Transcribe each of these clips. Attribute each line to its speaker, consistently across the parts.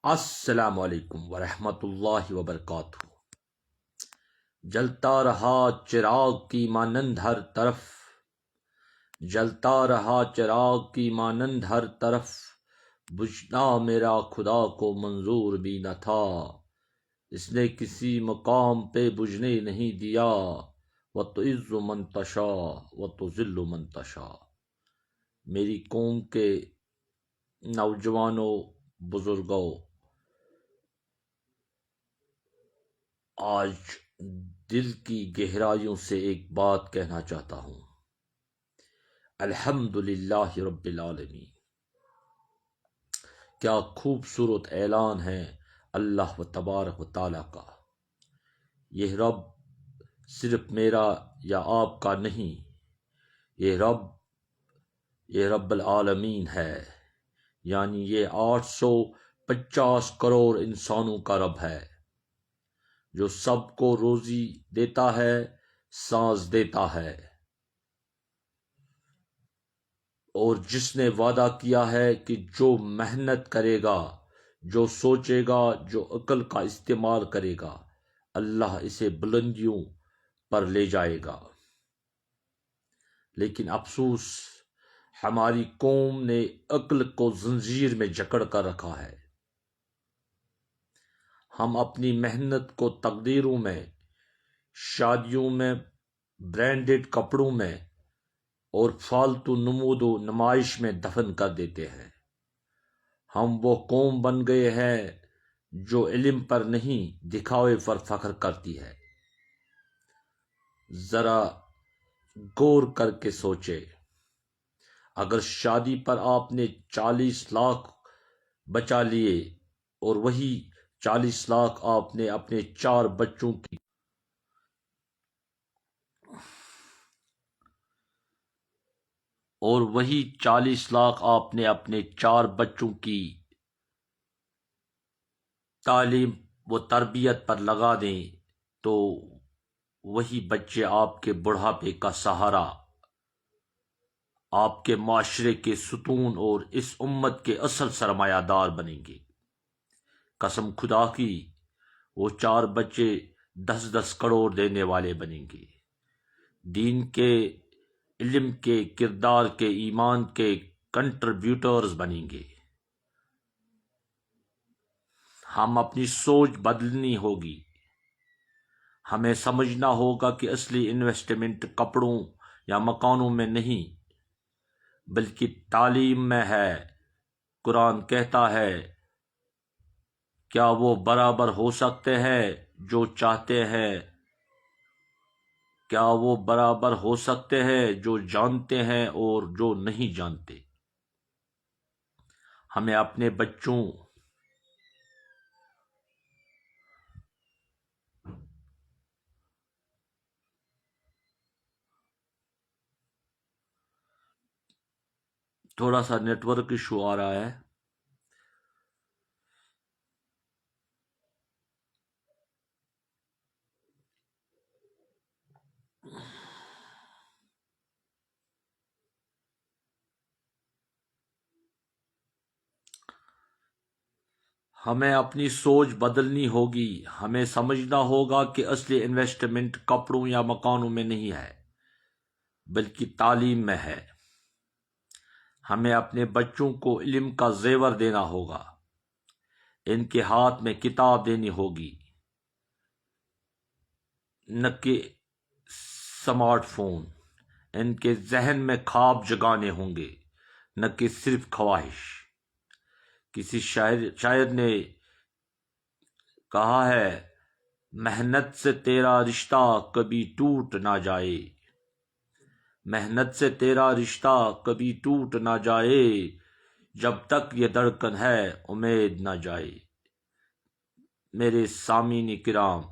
Speaker 1: السلام علیکم ورحمۃ اللہ وبرکاتہ۔ جلتا رہا چراغ کی مانند ہر طرف، جلتا رہا چراغ کی مانند ہر طرف، بجھنا میرا خدا کو منظور بھی نہ تھا، اس نے کسی مقام پہ بجھنے نہیں دیا، وَتُعِزُّ مَن تَشَاءُ وَتُذِلُّ مَن تَشَاءُ۔ میری قوم کے نوجوانوں، بزرگوں، آج دل کی گہرائیوں سے ایک بات کہنا چاہتا ہوں۔ الحمدللہ رب العالمین۔ کیا خوبصورت اعلان ہے اللہ تبارک و تعالیٰ کا۔ یہ رب صرف میرا یا آپ کا نہیں، یہ رب العالمین ہے، یعنی یہ 850 کروڑ انسانوں کا رب ہے، جو سب کو روزی دیتا ہے، سانس دیتا ہے، اور جس نے وعدہ کیا ہے کہ جو محنت کرے گا، جو سوچے گا، جو عقل کا استعمال کرے گا، اللہ اسے بلندیوں پر لے جائے گا۔ لیکن افسوس، ہماری قوم نے عقل کو زنجیر میں جکڑ کر رکھا ہے۔ ہم اپنی محنت کو تقدیروں میں، شادیوں میں، برانڈڈ کپڑوں میں اور فالتو نمود و نمائش میں دفن کر دیتے ہیں۔ ہم وہ قوم بن گئے ہیں جو علم پر نہیں، دکھاوے پر فخر کرتی ہے۔ ذرا غور کر کے سوچے، اگر شادی پر آپ نے 40 لاکھ بچا لیے اور وہی 40 لاکھ آپ نے اپنے 4 بچوں کی تعلیم و تربیت پر لگا دیں تو وہی بچے آپ کے بڑھاپے کا سہارا، آپ کے معاشرے کے ستون اور اس امت کے اصل سرمایہ دار بنیں گے۔ قسم خدا کی، وہ 4 بچے 10 کروڑ دینے والے بنیں گے، دین کے، علم کے، کردار کے، ایمان کے کنٹریبیوٹرز بنیں گے۔ ہم اپنی سوچ بدلنی ہوگی۔ ہمیں سمجھنا ہوگا کہ اصلی انویسٹمنٹ کپڑوں یا مکانوں میں نہیں بلکہ تعلیم میں ہے۔ قرآن کہتا ہے، کیا وہ برابر ہو سکتے ہیں جو چاہتے ہیں؟ کیا وہ برابر ہو سکتے ہیں جو جانتے ہیں اور جو نہیں جانتے؟ ہمیں اپنے بچوں تھوڑا سا نیٹ ورک ایشو آ رہا ہے۔ ہمیں اپنی سوچ بدلنی ہوگی۔ ہمیں سمجھنا ہوگا کہ اصلی انویسٹمنٹ کپڑوں یا مکانوں میں نہیں ہے بلکہ تعلیم میں ہے۔ ہمیں اپنے بچوں کو علم کا زیور دینا ہوگا، ان کے ہاتھ میں کتاب دینی ہوگی، نہ کہ سمارٹ فون۔ ان کے ذہن میں خواب جگانے ہوں گے، نہ کہ صرف خواہش۔ کسی شاعر نے کہا ہے، محنت سے تیرا رشتہ کبھی ٹوٹ نہ جائے، محنت سے تیرا رشتہ کبھی ٹوٹ نہ جائے، جب تک یہ دھڑکن ہے امید نہ جائے۔ میرے سامعین کرام،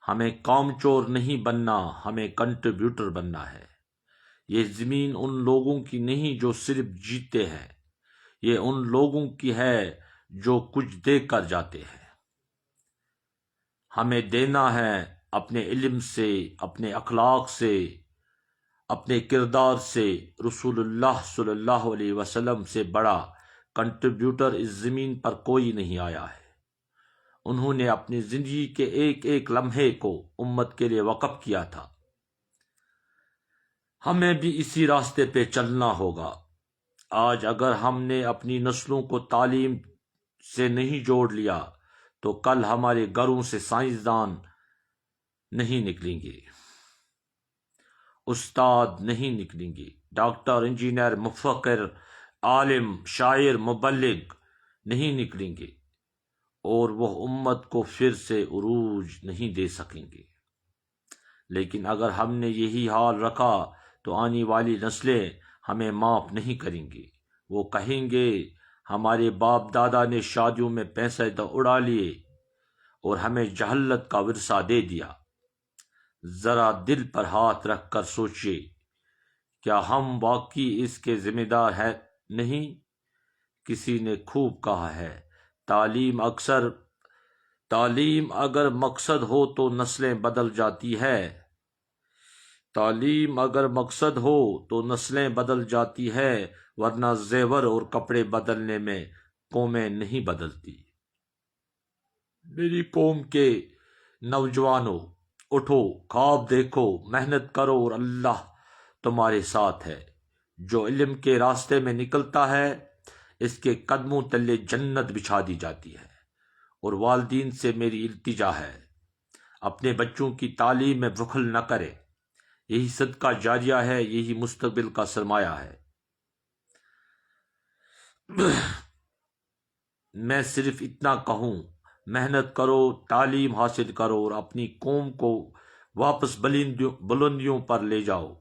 Speaker 1: ہمیں کامچور نہیں بننا، ہمیں کنٹریبیوٹر بننا ہے۔ یہ زمین ان لوگوں کی نہیں جو صرف جیتے ہیں، یہ ان لوگوں کی ہے جو کچھ دے کر جاتے ہیں۔ ہمیں دینا ہے اپنے علم سے، اپنے اخلاق سے، اپنے کردار سے۔ رسول اللہ صلی اللہ علیہ وسلم سے بڑا کنٹریبیوٹر اس زمین پر کوئی نہیں آیا ہے۔ انہوں نے اپنی زندگی کے ایک ایک لمحے کو امت کے لیے وقف کیا تھا۔ ہمیں بھی اسی راستے پہ چلنا ہوگا۔ آج اگر ہم نے اپنی نسلوں کو تعلیم سے نہیں جوڑ لیا تو کل ہمارے گھروں سے سائنسدان نہیں نکلیں گے، استاد نہیں نکلیں گے، ڈاکٹر، انجینئر، مفکر، عالم، شاعر، مبلغ نہیں نکلیں گے، اور وہ امت کو پھر سے عروج نہیں دے سکیں گے۔ لیکن اگر ہم نے یہی حال رکھا تو آنے والی نسلیں ہمیں معاف نہیں کریں گے۔ وہ کہیں گے ہمارے باپ دادا نے شادیوں میں پیسے تو اڑا لیے اور ہمیں جہالت کا ورثہ دے دیا۔ ذرا دل پر ہاتھ رکھ کر سوچئے، کیا ہم واقعی اس کے ذمہ دار ہیں؟ نہیں۔ کسی نے خوب کہا ہے، تعلیم اگر مقصد ہو تو نسلیں بدل جاتی ہے۔ تعلیم اگر مقصد ہو تو نسلیں بدل جاتی ہے، ورنہ زیور اور کپڑے بدلنے میں قومیں نہیں بدلتی۔ میری قوم کے نوجوانوں، اٹھو، خواب دیکھو، محنت کرو اور اللہ تمہارے ساتھ ہے۔ جو علم کے راستے میں نکلتا ہے اس کے قدموں تلے جنت بچھا دی جاتی ہے۔ اور والدین سے میری التجا ہے، اپنے بچوں کی تعلیم میں بخل نہ کرے۔ یہی صدقہ جاریہ ہے، یہی مستقبل کا سرمایہ ہے۔ میں صرف اتنا کہوں، محنت کرو، تعلیم حاصل کرو اور اپنی قوم کو واپس بلندیوں پر لے جاؤ۔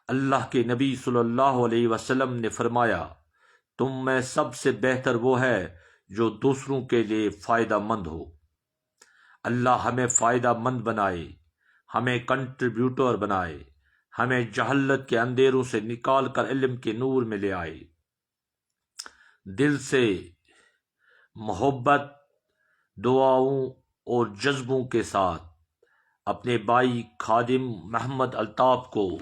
Speaker 1: اللہ کے نبی صلی اللہ علیہ وسلم نے فرمایا، تم میں سب سے بہتر وہ ہے جو دوسروں کے لیے فائدہ مند ہو۔ اللہ ہمیں فائدہ مند بنائے، ہمیں کنٹریبیوٹر بنائے، ہمیں جہالت کے اندھیروں سے نکال کر علم کے نور میں لے آئے۔ دل سے محبت، دعاؤں اور جذبوں کے ساتھ اپنے بھائی خادم محمد الطاف کو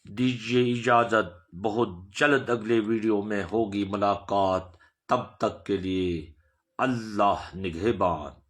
Speaker 1: دیجیے اجازت۔ بہت جلد اگلے ویڈیو میں ہوگی ملاقات، تب تک کے لیے اللہ نگہبان۔